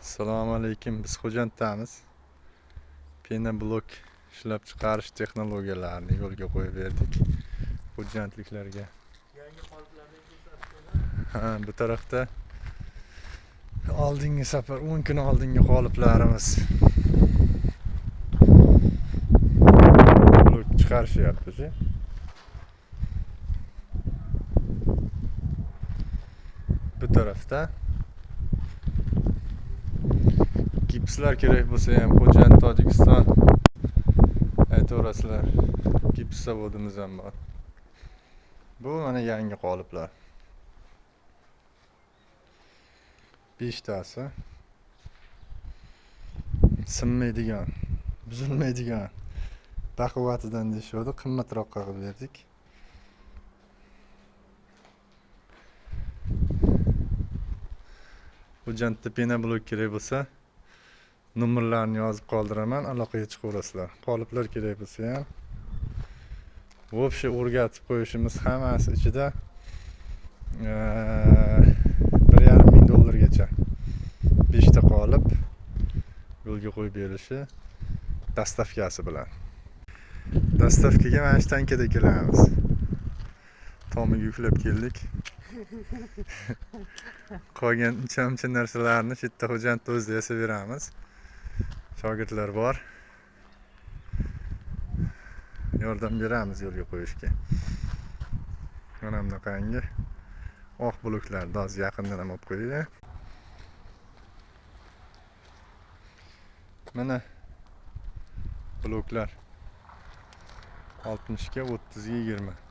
Assalomu alaykum. Biz Xo'janddamiz. Pena blok ishlab chiqarish texnologiyalarini yo'lga qo'yib berdik. Xo'jandliklarga. Yangi qoliplarni Bu tarafda oldingi safar 10 kun oldingi qoliplarimiz. Blok chiqarishyapmiz. Bu tarafda gipslar kerak bo'lsa ham Xo'jand Tojikiston aytaverasizlar. Gips zavodimiz ham bor. Bu mana yangi qoliplar. 5 tasi. Sinmaydigan, buzilmaydigan baquvvatidan deyishadi, qimmatroqqa qilib berdik. Xo'jandda pena blok kerak bo'lsa, nomerlarni yozib qoldiraman, aloqaga chiqaverasizlar. Qoliplar kerak bo'lsa ham вообще o'rgatib qo'yishimiz hammasi ichida $1,5 ming gacha 5 ta qolip yo'lga qo'yib berilishi dastavkasi bilan. Dastavkaga mana shu tankada kelamiz. Tomiga yuklab keldik. Qolgan uncha narsalarni shu yerda Xo'jandda o'zida yasab beramiz. Shogirdlar bor. Yordam beramiz yo'lga qo'yishga. Mana bunaqangi oq bloklarni hozir yaqindan ham olib qo'ydik. Mana bloklar 60 ga 30 ga 20.